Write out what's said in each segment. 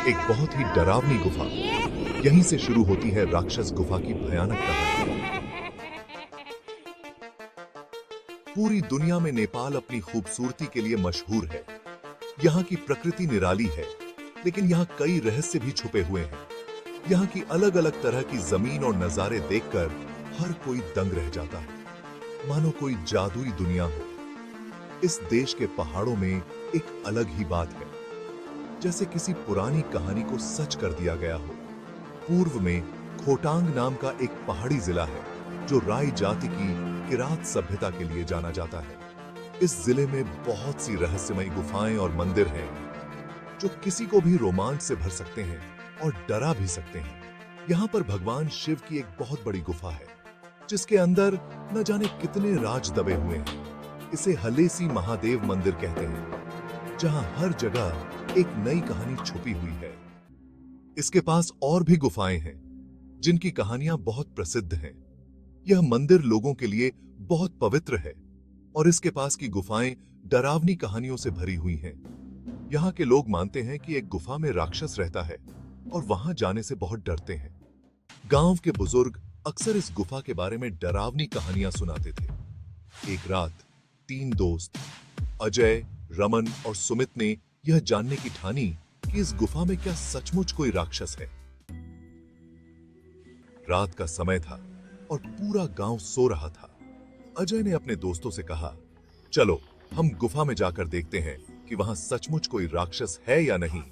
एक बहुत ही डरावनी गुफा। यहीं से शुरू होती है राक्षस गुफा की भयानक कहानी। पूरी दुनिया में नेपाल अपनी खूबसूरती के लिए मशहूर है। यहाँ की प्रकृति निराली है, लेकिन यहाँ कई रहस्य भी छुपे हुए हैं। यहाँ की अलग अलग तरह की जमीन और नजारे देखकर हर कोई दंग रह जाता है, मानो कोई जादुई दुनिया हो। इस देश के पहाड़ों में एक अलग ही बात है, जैसे किसी पुरानी कहानी को सच कर दिया गया हो। पूर्व में खोटांग नाम का एक पहाड़ी जिला है, जो राई जाति की किरात सभ्यता के लिए जाना जाता है। इस जिले में बहुत सी रहस्यमयी गुफाएं और मंदिर हैं, जो किसी को भी रोमांच से भर सकते हैं और डरा भी सकते हैं। यहाँ पर भगवान शिव की एक बहुत बड़ी गुफा है, जिसके अंदर न जाने कितने राज दबे हुए हैं। इसे हलेसी महादेव मंदिर कहते हैं, जहां हर जगह एक नई कहानी छुपी हुई है। इसके पास और भी गुफाएं हैं, जिनकी कहानियां बहुत प्रसिद्ध हैं। यह मंदिर लोगों के लिए बहुत पवित्र है, और इसके पास की गुफाएं डरावनी कहानियों से भरी हुई हैं। यहाँ के लोग मानते हैं कि एक गुफा में राक्षस रहता है और वहां जाने से बहुत डरते हैं। गांव के बुजुर्ग अक्सर इस गुफा के बारे में डरावनी कहानियां सुनाते थे। एक रात 3 दोस्त अजय, रमन और सुमित ने यह जानने की ठानी कि इस गुफा में क्या सचमुच कोई राक्षस है। रात का समय था और पूरा गांव सो रहा था। अजय ने अपने दोस्तों से कहा, चलो हम गुफा में जाकर देखते हैं कि वहां सचमुच कोई राक्षस है या नहीं।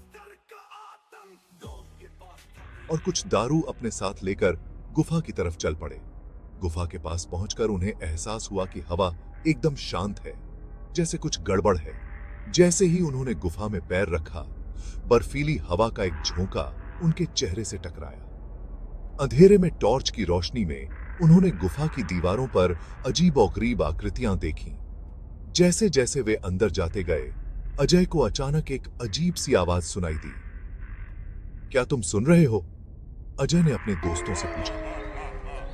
और कुछ दारू अपने साथ लेकर गुफा की तरफ चल पड़े। गुफा के पास पहुंचकर उन्हें एहसास हुआ कि हवा एकदम शांत है, जैसे कुछ गड़बड़ है। जैसे ही उन्होंने गुफा में पैर रखा, बर्फीली हवा का एक झोंका उनके चेहरे से टकराया। अंधेरे में टॉर्च की रोशनी में उन्होंने गुफा की दीवारों पर अजीबोगरीब आकृतियां देखीं। जैसे जैसे वे अंदर जाते गए, अजय को अचानक एक अजीब सी आवाज सुनाई दी। क्या तुम सुन रहे हो? अजय ने अपने दोस्तों से पूछा।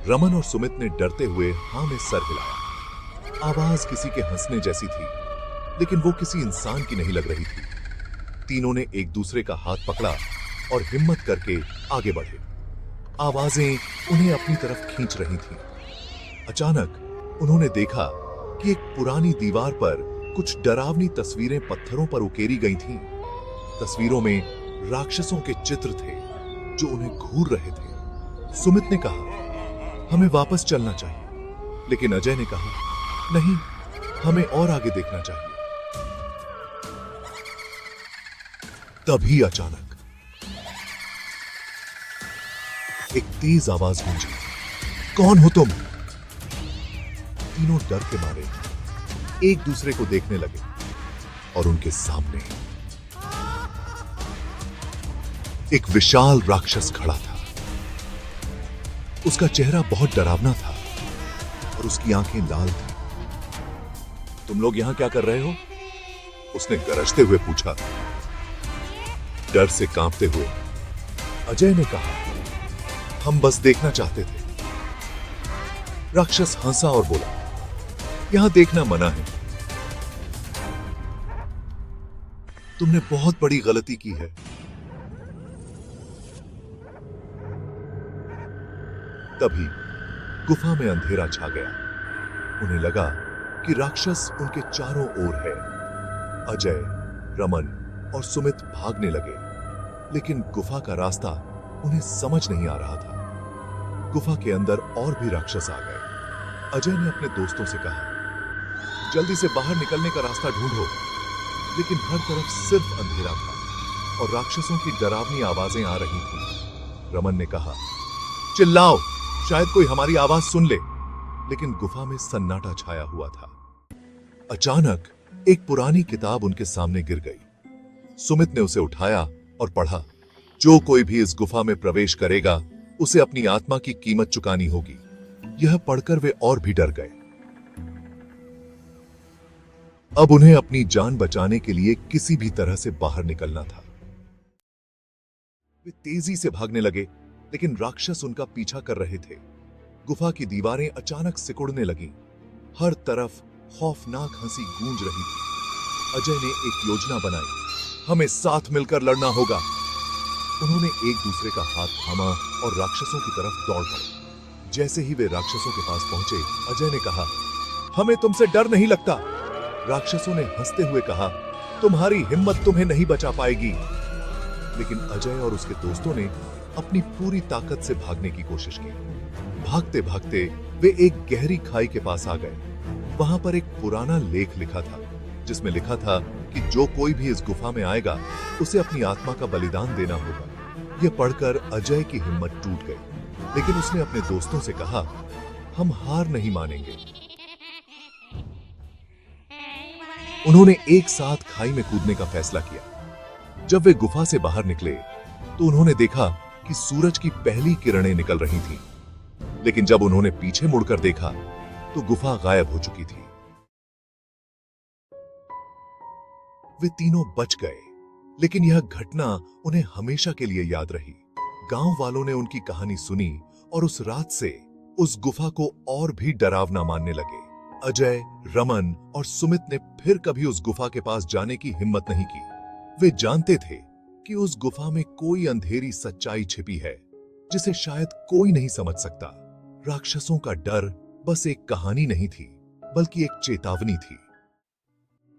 रमन और सुमित ने डरते हुए हां में सर हिलाया। आवाज किसी के हंसने जैसी थी, लेकिन वो किसी इंसान की नहीं लग रही थी। तीनों ने एक दूसरे का हाथ पकड़ा और हिम्मत करके आगे बढ़े। आवाजें उन्हें अपनी तरफ खींच रही थीं। अचानक उन्होंने देखा कि एक पुरानी दीवार पर कुछ डरावनी तस्वीरें पत्थरों पर उकेरी गई थीं। तस्वीरों में राक्षसों के चित्र थे, जो उन्हें घूर रहे थे। सुमित ने कहा, हमें वापस चलना चाहिए, लेकिन अजय ने कहा, नहीं, हमें और आगे देखना चाहिए। तभी अचानक एक तेज आवाज गूंजी, कौन हो तुम? तीनों डर के मारे एक दूसरे को देखने लगे, और उनके सामने एक विशाल राक्षस खड़ा था। उसका चेहरा बहुत डरावना था और उसकी आंखें लाल थी। तुम लोग यहां क्या कर रहे हो? उसने गरजते हुए पूछा। डर से कांपते हुए अजय ने कहा, हम बस देखना चाहते थे। राक्षस हंसा और बोला, यहां देखना मना है। तुमने बहुत बड़ी गलती की है। तभी गुफा में अंधेरा छा गया। उन्हें लगा कि राक्षस उनके चारों ओर है। अजय, रमन और सुमित भागने लगे, लेकिन गुफा का रास्ता उन्हें समझ नहीं आ रहा था। गुफा के अंदर और भी राक्षस आ गए। अजय ने अपने दोस्तों से कहा, जल्दी से बाहर निकलने का रास्ता ढूंढो। लेकिन हर तरफ सिर्फ अंधेरा था और राक्षसों की डरावनी आवाजें आ रही थीं। रमन ने कहा, चिल्लाओ, शायद कोई हमारी आवाज सुन ले। लेकिन गुफा में सन्नाटा छाया हुआ था। अचानक एक पुरानी किताब उनके सामने गिर गई। सुमित ने उसे उठाया और पढ़ा, जो कोई भी इस गुफा में प्रवेश करेगा, उसे अपनी आत्मा की कीमत चुकानी होगी। यह पढ़कर वे और भी डर गए। अब उन्हें अपनी जान बचाने के लिए किसी भी तरह से बाहर निकलना था। वे तेजी से भागने लगे, लेकिन राक्षस उनका पीछा कर रहे थे। गुफा की दीवारें अचानक सिकुड़ने लगीं। हर तरफ खौफनाक हंसी गूंज रही थी। अजय ने एक योजना बनाई, हमें साथ मिलकर लड़ना होगा। उन्होंने एक दूसरे का हाथ थामा और राक्षसों की तरफ दौड़ पड़े। जैसे ही वे राक्षसों के पास पहुंचे, अजय ने कहा, हमें तुमसे डर नहीं लगता। राक्षसों ने हंसते हुए कहा, तुम्हारी हिम्मत तुम्हें नहीं बचा पाएगी। लेकिन अजय और उसके दोस्तों ने अपनी पूरी ताकत से भागने की कोशिश की। भागते भागते वे एक गहरी खाई के पास आ गए। वहां पर एक पुराना लेख लिखा था, जिसमें लिखा था कि जो कोई भी इस गुफा में आएगा उसे अपनी आत्मा का बलिदान देना होगा। यह पढ़कर अजय की हिम्मत टूट गई, लेकिन उसने अपने दोस्तों से कहा, हम हार नहीं मानेंगे। उन्होंने एक साथ खाई में कूदने का फैसला किया। जब वे गुफा से बाहर निकले तो उन्होंने देखा कि सूरज की पहली किरणें निकल रही थीं। लेकिन जब उन्होंने पीछे मुड़कर देखा तो गुफा गायब हो चुकी थी। वे तीनों बच गए, लेकिन यह घटना उन्हें हमेशा के लिए याद रही। गांव वालों ने उनकी कहानी सुनी और उस रात से उस गुफा को और भी डरावना मानने लगे। अजय, रमन और सुमित ने फिर कभी उस गुफा के पास जाने की हिम्मत नहीं की। वे जानते थे कि उस गुफा में कोई अंधेरी सच्चाई छिपी है, जिसे शायद कोई नहीं समझ सकता। राक्षसों का डर बस एक कहानी नहीं थी, बल्कि एक चेतावनी थी।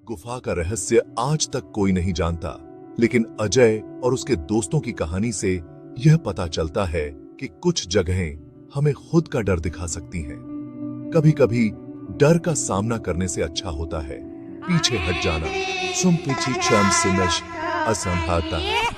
गुफा का रहस्य आज तक कोई नहीं जानता, लेकिन अजय और उसके दोस्तों की कहानी से यह पता चलता है कि कुछ जगहें हमें खुद का डर दिखा सकती हैं। कभी-कभी डर का सामना करने से अच्छा होता है पीछे हट जाना। Zum Petit Cham Sinash Asamhata.